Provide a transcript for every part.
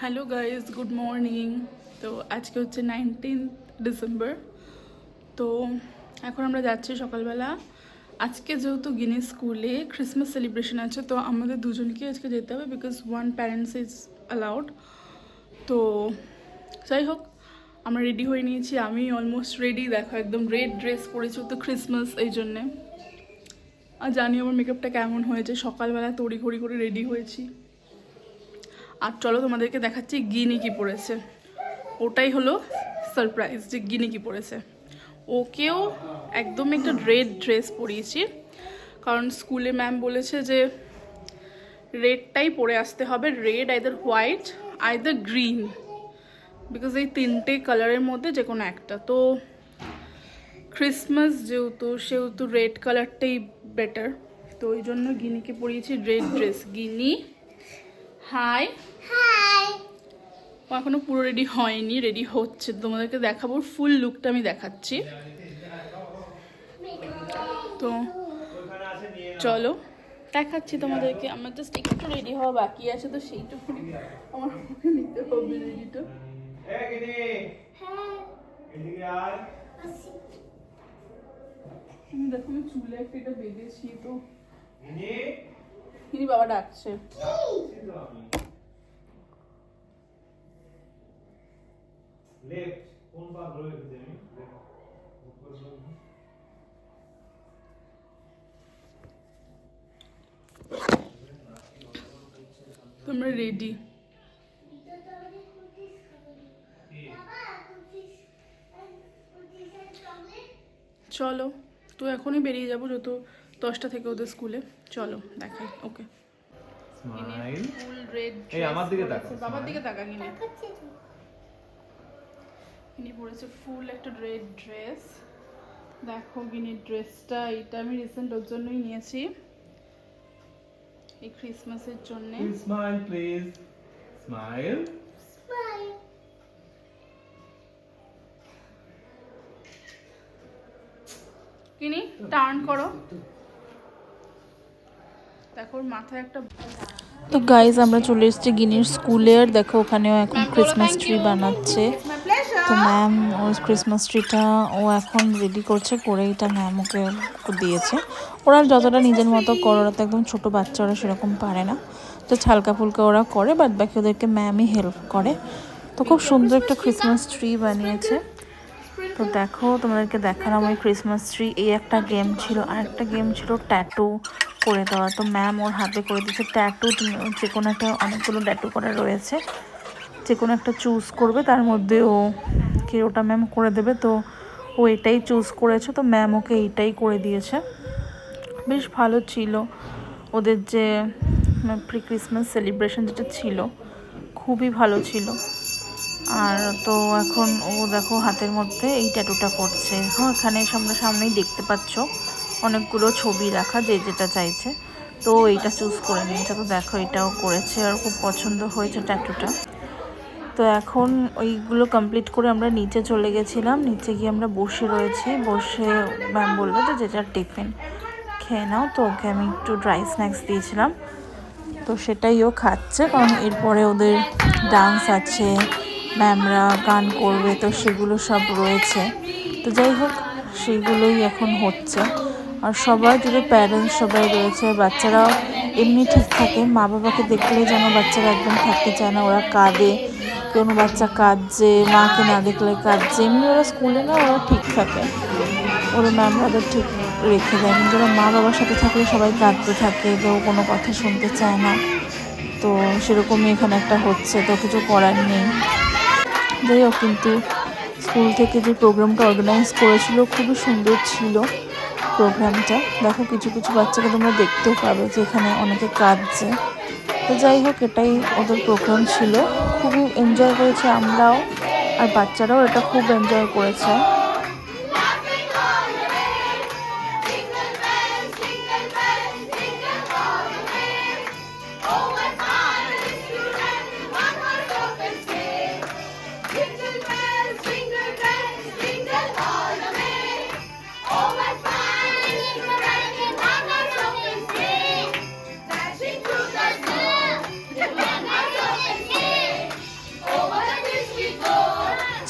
Hello guys, good morning. তো আজকে হচ্ছে 19 ডিসেম্বর। তো এখন আমরা যাচ্ছি সকালবেলা। আজকে যেহেতু গিনি স্কুলে ক্রিসমাস সেলিব্রেশন আছে, তো আমাদের দুজনকে আজকে যেতে হবে because one parents is allowed. তো যাই হোক, আমরা রেডি হয়ে নিয়েছি। আমি অলমোস্ট রেডি, দেখো একদম রেড ড্রেস পরেছি, তো ক্রিসমাস এই জন্যে। আর জানি আমার মেকআপটা কেমন হয়েছে, সকালবেলা তড়িঘড়ি করে রেডি হয়েছি। আর চলো তোমাদেরকে দেখাচ্ছি গিনি কি পরেছে। ওটাই হলো সারপ্রাইজ যে গিনি কি পরেছে। ওকেও একদম একটা রেড ড্রেস পরিয়েছি, কারণ স্কুলে ম্যাম বলেছে যে রেডটাই পরে আসতে হবে, red either white either green, because এই তিনটে কালারের মধ্যে যে কোনো একটা। তো ক্রিসমাস সেহেতু রেড কালারটাই বেটার, তো ওই জন্য গিনিকে পরিয়েছি রেড ড্রেস। গিনি হাই। ও এখনো পুরো রেডি হয়নি, রেডি হচ্ছে, তোমাদেরকে দেখাবো ফুল লুকটা আমি দেখাচ্ছি। তো চলো দেখাচ্ছি তোমাদেরকে। আমার জাস্ট একটু রেডি হওয়া বাকি আছে, তো সেইটুকু আমার নিতে হবে রেডিটা। দেখো আমি চুলে একটা এটা বেঁধেছি, তো তিনি বাবা ডাকছে। তোমরা রেডি? চলো, তো এখনই বেরিয়ে যাবো, যত 10টা থেকে ওদের স্কুলে। চলো দেখাই ওকে। ফুল রেড, আমার দিকে তাকা, বাবার দিকে তাকা। গিনি পরেছে ফুল একটা রেড ড্রেস। দেখো গিনির ড্রেসটা, এটা আমি রিসেন্ট ওর জন্যই নিয়েছি, এই ক্রিসমাসের জন্য। Smile please, smile. Guinea turn করো, দেখো মাথায় একটা। তো গাইজ আমরা চলে এসেছি গিনির স্কুলে, আর দেখো ওখানেও এখন ক্রিসমাস ট্রি বানাচ্ছে। তো ম্যাম ওর ক্রিসমাস ট্রিটা ও এখন রেডি করছে, করে এটা ম্যাম ওকে দিয়েছে। ওরা যতটা নিজের মতো করে, ওরা তো একদম ছোটো বাচ্চা, ওরা সেরকম পারে না, তো হালকা ফুলকা ওরা করে, বাদ বাকি ওদেরকে ম্যামই হেল্প করে। তো খুব সুন্দর একটা ক্রিসমাস ট্রি বানিয়েছে। তো দেখো তোমাদেরকে দেখালাম ওই ক্রিসমাস ট্রি। এই একটা গেম ছিল, আর একটা গেম ছিল ট্যাটু করে দেওয়া। তো ম্যাম ওর হাতে করে দিচ্ছে ট্যাটু, যে কোনো একটা, অনেকগুলো ট্যাটু করা রয়েছে, যে কোনো একটা চুজ করবে, তার মধ্যে ও কে ওটা ম্যাম করে দেবে। তো ও এটাই চুজ করেছে, তো ম্যাম ওকে এইটাই করে দিয়েছে। বেশ ভালো ছিল ওদের যে প্রি ক্রিসমাস সেলিব্রেশন যেটা ছিল, খুবই ভালো ছিল। আর তো এখন ও দেখো হাতের মধ্যে এই ট্যাটুটা করছে। হ্যাঁ, এখানে সামনেই দেখতে পাচ্ছ অনেকগুলো ছবি রাখা, যে যেটা চাইছে, তো এইটা চুজ করে নিয়েছে। তো দেখো এটাও করেছে, আর খুব পছন্দ হয়েছে ট্যাটুটা। তো এখন ওইগুলো কমপ্লিট করে আমরা নিচে চলে গেছিলাম। নিচে গিয়ে আমরা বসে রয়েছি, বসে ম্যাম বললো যে যেটা টিফিন খেয়ে নাও। তো ওকে আমি একটু ড্রাই স্ন্যাক্স দিয়েছিলাম, তো সেটাই ও খাচ্ছে, কারণ এরপরে ওদের ডান্স আছে, ম্যামরা গান করবে, তো সেগুলো সব রয়েছে। তো যাই হোক, সেগুলোই এখন হচ্ছে। আর সবার যদি প্যারেন্টস সবাই রয়েছে, বাচ্চারাও এমনি ঠিক থাকে, মা বাবাকে দেখলে যেন বাচ্চারা একদম থাকতে চায় না, ওরা কাঁদে, কোনো বাচ্চা কাঁদছে, মাকে না দেখলে কাঁদছে, এমনি ওরা স্কুলে না ওরা ঠিক থাকে, ওরা ম্যামরা ওদের ঠিক রেখে দেয়। কিন্তু ওরা মা বাবার সাথে থাকলে সবাই কাঁদতে থাকে, তো কোনো কথা শুনতে চায় না। তো সেরকমই এখানে একটা হচ্ছে, তো কিছু করার নেই। যাই হোক, কিন্তু স্কুল থেকে যে প্রোগ্রামটা অর্গানাইজ করেছিল খুবই সুন্দর ছিল প্রোগ্রামটা। দেখো কিছু কিছু বাচ্চাকে তোমরা দেখতেও পাবে যে এখানে অনেকে কাঁদছে। তো যাই হোক, এটাই ওদের প্রোগ্রাম ছিল, খুবই এনজয় করেছে আমরাও, আর বাচ্চারাও এটা খুব এনজয় করেছে।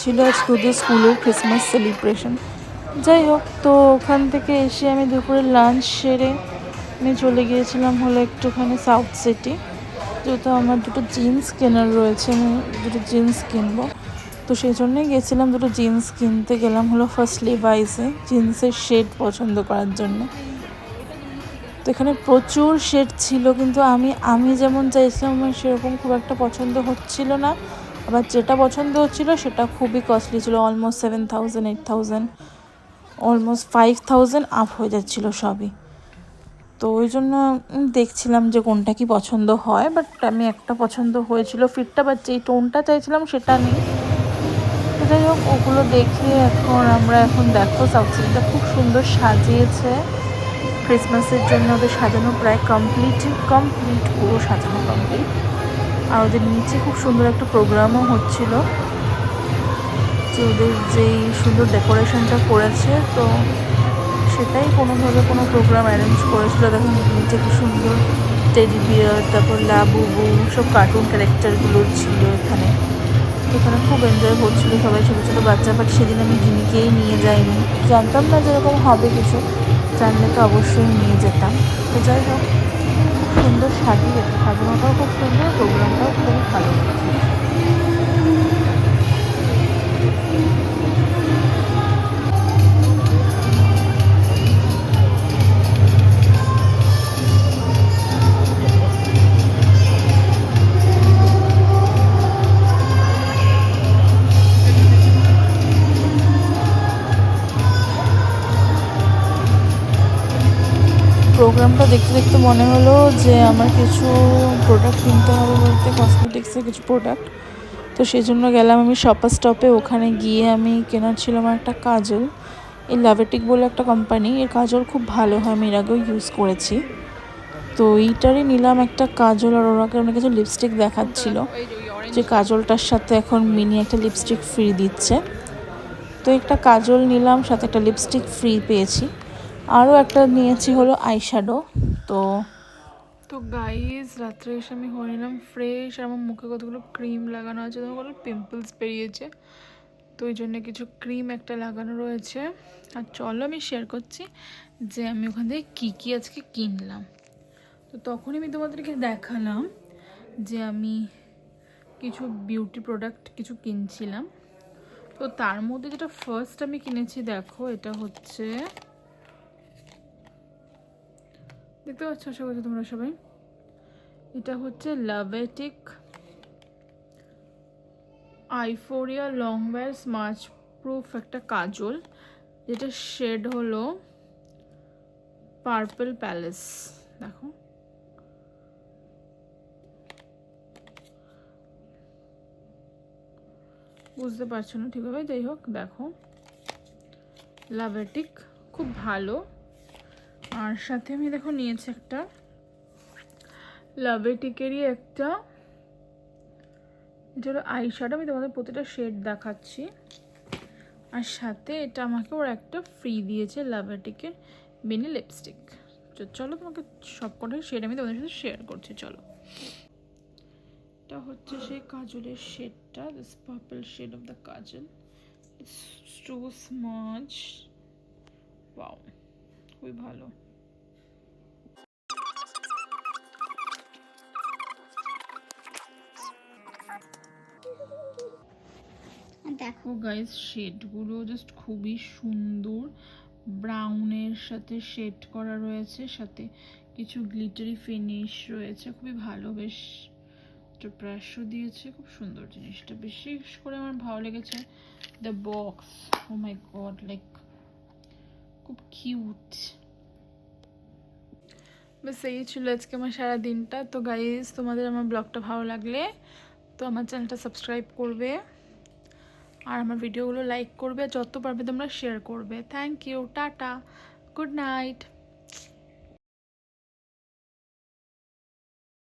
ছিল আজকে ওদের স্কুলের ক্রিসমাস সেলিব্রেশন। যাই হোক, তো ওখান থেকে এসে আমি দুপুরে লাঞ্চ সেরে আমি চলে গিয়েছিলাম হলো একটুখানি সাউথ সিটি, যেহেতু আমার দুটো জিন্স কেনার রয়েছে, আমি দুটো জিন্স কিনবো। তো সেই জন্যই গেছিলাম, দুটো জিন্স কিনতে গেলাম হলো ফার্স্ট লিভাইসে জিন্সের শেড পছন্দ করার জন্য। তো এখানে প্রচুর শেড ছিল, কিন্তু আমি যেমন চাইছিলাম আমার সেরকম খুব একটা পছন্দ হচ্ছিল না। আবার যেটা পছন্দ হচ্ছিল সেটা খুবই কস্টলি ছিল, অলমোস্ট 7,000 8,000, অলমোস্ট 5,000 আপ হয়ে যাচ্ছিলো সবই। তো ওই জন্য দেখছিলাম যে কোনটা কি পছন্দ হয়, বাট আমি একটা পছন্দ হয়েছিল ফিটটা, বাট যেই টোনটা চাইছিলাম সেটা নেই। তো যাই হোক, ওগুলো দেখে এখন দেখো সাউথ সিটিটা খুব সুন্দর সাজিয়েছে ক্রিসমাসের জন্য। ওদের সাজানো প্রায় কমপ্লিট পুরো সাজানো কমপ্লিট। আর ওদের নিচে খুব সুন্দর একটা প্রোগ্রামও হচ্ছিল, যে ওদের যেই সুন্দর ডেকোরেশনটা করেছে, তো সেটাই কোনোভাবে কোনো প্রোগ্রাম অ্যারেঞ্জ করেছিল। দেখুন নিচে খুব সুন্দর টেডি বিয়ার, তারপর লাবুবু, সব কার্টুন ক্যারেক্টারগুলো ছিল এখানে। এখানে খুব এনজয় করছিল সবাই, ছোটো ছোটো বাচ্চা। বাট সেদিন আমি গিনিকেই নিয়ে যাইনি, জানতাম না যেরকম হবে কিছু, জানলে তো অবশ্যই নিয়ে যেতাম। তো যাই হোক, খুব সুন্দর সাজিয়েছে, সাজানোটাও খুব সুন্দর, প্রোগ্রামটাও খুবই ভালো। প্রোগ্রামটা দেখতে দেখতে মনে হলো যে আমার কিছু প্রোডাক্ট কিনতে হবে, বলতে কসমেটিক্সের কিছু প্রোডাক্ট। তো সেই জন্য গেলাম আমি শপার স্টপে। ওখানে গিয়ে আমি কেনার ছিল আমার একটা কাজল, এই লাভেটিক বলে একটা কোম্পানি, এর কাজল খুব ভালো হয়, আমি এর আগেও ইউজ করেছি। তো এইটারই নিলাম একটা কাজল, আর ওরাকে অনেক কিছু লিপস্টিক দেখাচ্ছিল যে কাজলটার সাথে এখন মিনি একটা লিপস্টিক ফ্রি দিচ্ছে। তো একটা কাজল নিলাম, সাথে একটা লিপস্টিক ফ্রি পেয়েছি। আরও একটা নিয়েছি হলো আইশ্যাডো। তো গাইজ রাত্রে এসে আমি হয়ে নিলাম ফ্রেশ, আর আমার মুখে কতগুলো ক্রিম লাগানো আছে, তোমার পিম্পলস বেরিয়েছে, তো ওই জন্য কিছু ক্রিম একটা লাগানো রয়েছে। আর চলো আমি শেয়ার করছি যে আমি ওখান থেকে কী আজকে কিনলাম। তো তখনই আমি তোমাদেরকে দেখালাম যে আমি কিছু বিউটি প্রোডাক্ট কিছু কিনছিলাম। তো তার মধ্যে যেটা ফার্স্ট আমি কিনেছি, দেখো এটা হচ্ছে, দেখতে পাচ্ছ আশা করছি তোমরা সবাই, এটা হচ্ছে লাভেটিক আইফোরিয়া লং ওয়্যার স্মাচ প্রুফ একটা কাজল, যেটা শেড হলো পার্পল প্যালেস। দেখো বুঝতে পারছো না ঠিকভাবে, যাই হোক দেখো লাভেটিক খুব ভালো। আর সাথে আমি দেখো নিয়েছি একটা লাভেটিকেরই একটা, এটা হলো আইশ্যাডো, আমি তোমাদের প্রতিটা শেড দেখাচ্ছি। আর সাথে এটা আমাকে ওর একটা ফ্রি দিয়েছে লাভেটিকের মিনি লিপস্টিক। চলো তোমাকে সবকটাই শেড আমি তোমাদের সাথে শেয়ার করছি। চলো, এটা হচ্ছে সেই কাজলের শেডটা, this purple shade of the kajal, it's too much, wow খুবই ভালো। দেখো গাইস শেডগুলো জাস্ট খুবই সুন্দর, ব্রাউনের সাথে শেড করা রয়েছে, সাথে কিছু গ্লিটারি ফিনিশ রয়েছে, খুবই ভালো। বেশ একটা ব্রাশও দিয়েছে, খুব সুন্দর জিনিসটা। বিশেষ করে আমার ভালো লেগেছে the box, oh my god, like খুব কিউট। বাস এই ছিল আজকে আমার সারা দিনটা। তো গাইস তোমাদের আমার ব্লগটা ভালো লাগলে তো আমার চ্যানেলটা সাবস্ক্রাইব করবে, আর আমার ভিডিওগুলো লাইক করবে, যত পারবে তোমরা শেয়ার করবে। Thank you, tata, good night.